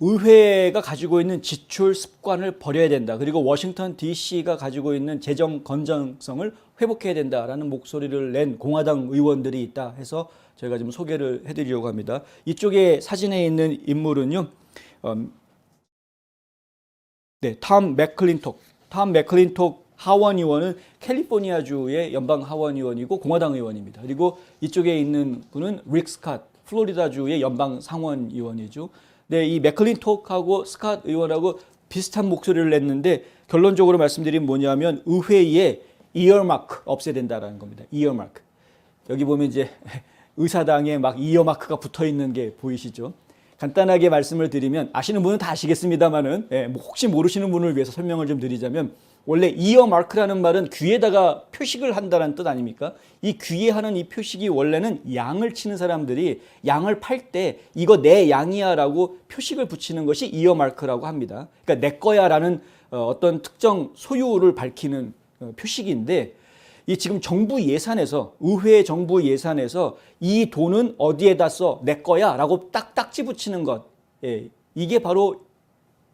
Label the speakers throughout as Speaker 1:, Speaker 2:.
Speaker 1: 의회가 가지고 있는 지출 습관을 버려야 된다. 그리고 워싱턴 DC가 가지고 있는 재정 건전성을 회복해야 된다라는 목소리를 낸 공화당 의원들이 있다 해서 저희가 좀 소개를 해드리려고 합니다. 이쪽에 사진에 있는 인물은요, 톰 맥클린톡 하원 의원은 캘리포니아주의 연방 하원 의원이고 공화당 의원입니다. 그리고 이쪽에 있는 분은 릭 스캇, 플로리다주의 연방 상원 의원이죠. 네, 이 맥클린톡하고 스캇 의원하고 비슷한 목소리를 냈는데 결론적으로 말씀드리면 뭐냐면 의회에 이어마크 없애야 된다라는 겁니다. 이어마크. 여기 보면 이제 의사당에 막 이어마크가 붙어 있는 게 보이시죠? 간단하게 말씀을 드리면 아시는 분은 다 아시겠습니다만은 뭐 혹시 모르시는 분을 위해서 설명을 좀 드리자면 원래 이어마크라는 말은 귀에다가 표식을 한다는 뜻 아닙니까? 이 귀에 하는 이 표식이 원래는 양을 치는 사람들이 양을 팔 때 이거 내 양이야 라고 표식을 붙이는 것이 이어마크라고 합니다. 그러니까 내 거야 라는 어떤 특정 소유를 밝히는 표식인데 이 지금 정부 예산에서 의회 정부 예산에서 이 돈은 어디에다 써? 내 거야 라고 딱지 붙이는 것. 이게 바로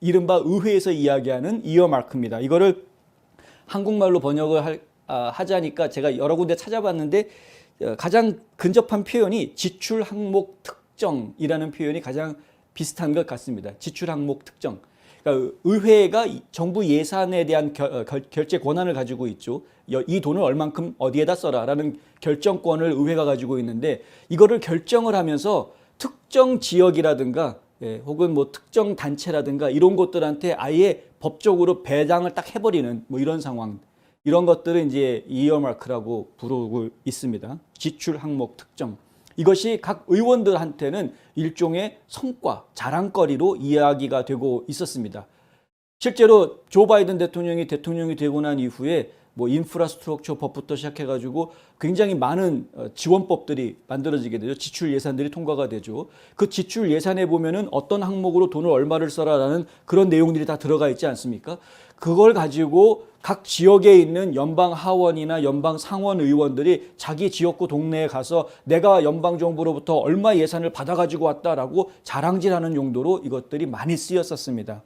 Speaker 1: 이른바 의회에서 이야기하는 이어마크입니다. 이거를 한국말로 번역을 하자니까 제가 여러 군데 찾아봤는데 가장 근접한 표현이 지출 항목 특정이라는 표현이 가장 비슷한 것 같습니다. 지출 항목 특정. 그러니까 의회가 정부 예산에 대한 결제 권한을 가지고 있죠. 이 돈을 얼만큼 어디에다 써라라는 결정권을 의회가 가지고 있는데 이거를 결정을 하면서 특정 지역이라든가 혹은 뭐 특정 단체라든가 이런 것들한테 아예 법적으로 배당을 딱 해버리는 뭐 이런 상황, 이런 것들을 이제 이어마크라고 부르고 있습니다. 지출 항목 특정. 이것이 각 의원들한테는 일종의 성과, 자랑거리로 이야기가 되고 있었습니다. 실제로 조 바이든 대통령이 되고 난 이후에 뭐 인프라스트럭처 법부터 시작해가지고 굉장히 많은 지원법들이 만들어지게 되죠. 지출 예산들이 통과가 되죠. 그 지출 예산에 보면은 어떤 항목으로 돈을 얼마를 써라라는 그런 내용들이 다 들어가 있지 않습니까? 그걸 가지고 각 지역에 있는 연방 하원이나 연방 상원 의원들이 자기 지역구 동네에 가서 내가 연방 정부로부터 얼마 예산을 받아가지고 왔다라고 자랑질하는 용도로 이것들이 많이 쓰였었습니다.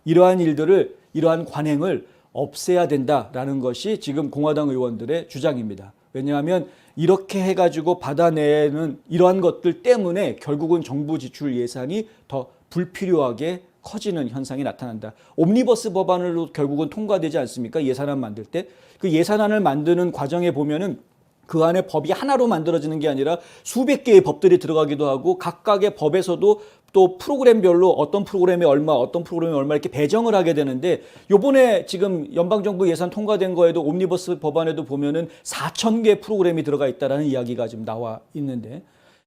Speaker 1: 이러한 관행을 없애야 된다라는 것이 지금 공화당 의원들의 주장입니다. 왜냐하면 이렇게 해가지고 받아내는 이러한 것들 때문에 결국은 정부 지출 예산이 더 불필요하게 커지는 현상이 나타난다. 옴니버스 법안으로 결국은 통과되지 않습니까? 예산안 만들 때. 그 예산안을 만드는 과정에 보면은 그 안에 법이 하나로 만들어지는 게 아니라 수백 개의 법들이 들어가기도 하고 각각의 법에서도 또 프로그램별로 어떤 프로그램에 얼마, 어떤 프로그램에 얼마 이렇게 배정을 하게 되는데 요번에 지금 연방정부 예산 통과된 거에도 옴니버스 법안에도 보면은 4,000개 프로그램이 들어가 있다라는 이야기가 지금 나와 있는데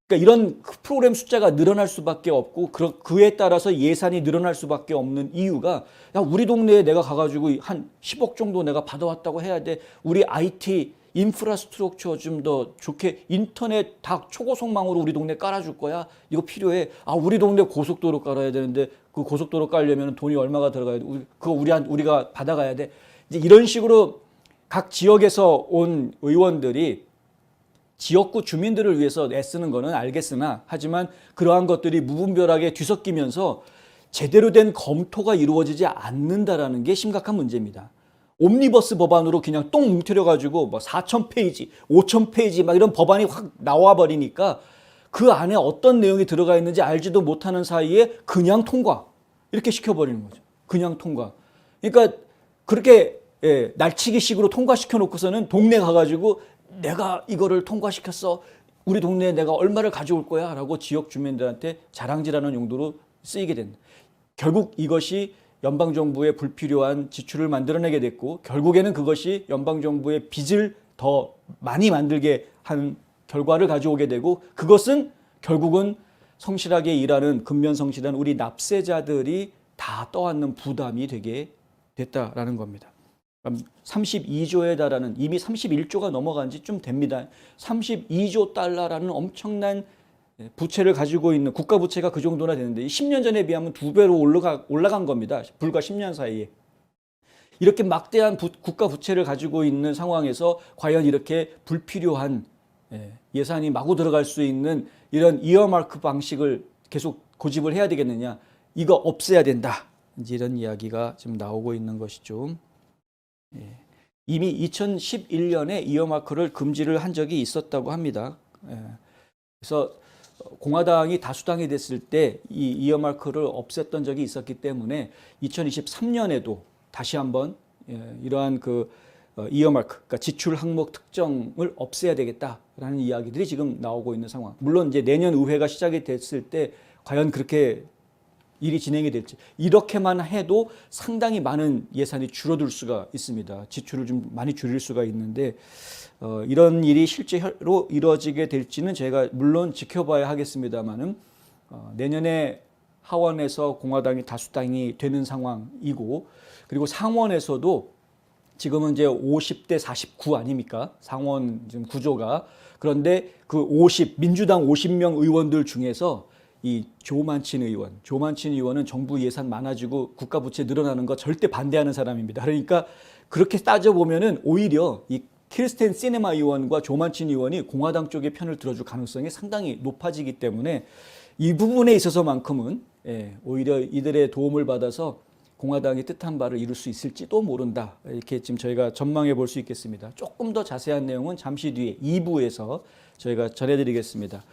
Speaker 1: 그러니까 이런 프로그램 숫자가 늘어날 수밖에 없고 그에 따라서 예산이 늘어날 수밖에 없는 이유가 야, 우리 동네에 내가 가가지고 한 10억 정도 내가 받아왔다고 해야 돼. 우리 IT 인프라스트럭처 좀 더 좋게 인터넷 다 초고속망으로 우리 동네 깔아줄 거야. 이거 필요해. 아, 우리 동네 고속도로 깔아야 되는데 그 고속도로 깔려면 돈이 얼마가 들어가야 돼. 그거 우리가 받아가야 돼. 이제 이런 식으로 각 지역에서 온 의원들이 지역구 주민들을 위해서 애쓰는 거는 알겠으나 하지만 그러한 것들이 무분별하게 뒤섞이면서 제대로 된 검토가 이루어지지 않는다라는 게 심각한 문제입니다. 옴니버스 법안으로 그냥 똥 뭉태려가지고 뭐 4,000페이지, 5,000페이지 막 이런 법안이 확 나와버리니까 그 안에 어떤 내용이 들어가 있는지 알지도 못하는 사이에 그냥 통과. 이렇게 시켜버리는 거죠. 그냥 통과. 그러니까 그렇게 날치기식으로 통과시켜 놓고서는 동네 가가지고 내가 이거를 통과시켰어. 우리 동네에 내가 얼마를 가져올 거야. 라고 지역 주민들한테 자랑질하는 용도로 쓰이게 된다. 결국 이것이 연방정부의 불필요한 지출을 만들어내게 됐고 결국에는 그것이 연방정부의 빚을 더 많이 만들게 한 결과를 가져오게 되고 그것은 결국은 성실하게 일하는 근면성실한 우리 납세자들이 다 떠안는 부담이 되게 됐다라는 겁니다. 32조에 달하는 이미 31조가 넘어간 지 좀 됩니다. 32조 달러라는 엄청난 부채를 가지고 있는 국가 부채가 그 정도나 되는데 10년 전에 비하면 2배로 올라간 겁니다. 불과 10년 사이에. 이렇게 막대한 국가 부채를 가지고 있는 상황에서 과연 이렇게 불필요한 예산이 마구 들어갈 수 있는 이런 이어마크 방식을 계속 고집을 해야 되겠느냐. 이거 없애야 된다. 이제 이런 이야기가 지금 나오고 있는 것이죠. 예. 이미 2011년에 이어마크를 금지를 한 적이 있었다고 합니다. 예. 그래서 공화당이 다수당이 됐을 때 이 이어마크를 없앴던 적이 있었기 때문에 2023년에도 다시 한번 이러한 그 이어마크, 그러니까 지출 항목 특정을 없애야 되겠다라는 이야기들이 지금 나오고 있는 상황. 물론 이제 내년 의회가 시작이 됐을 때 과연 그렇게 일이 진행이 될지, 이렇게만 해도 상당히 많은 예산이 줄어들 수가 있습니다. 지출을 좀 많이 줄일 수가 있는데 이런 일이 실제로 이루어지게 될지는 저희가 물론 지켜봐야 하겠습니다만은 내년에 하원에서 공화당이 다수당이 되는 상황이고, 그리고 상원에서도 지금은 이제 50대 49 아닙니까? 상원 지금 구조가. 그런데 그 50, 민주당 50명 의원들 중에서 이 조만친 의원은 정부 예산 많아지고 국가 부채 늘어나는 거 절대 반대하는 사람입니다. 그러니까 그렇게 따져보면은 오히려 이 키르스텐 시네마 의원과 조만친 의원이 공화당 쪽의 편을 들어줄 가능성이 상당히 높아지기 때문에 이 부분에 있어서만큼은 오히려 이들의 도움을 받아서 공화당이 뜻한 바를 이룰 수 있을지도 모른다. 이렇게 지금 저희가 전망해 볼 수 있겠습니다. 조금 더 자세한 내용은 잠시 뒤에 2부에서 저희가 전해드리겠습니다.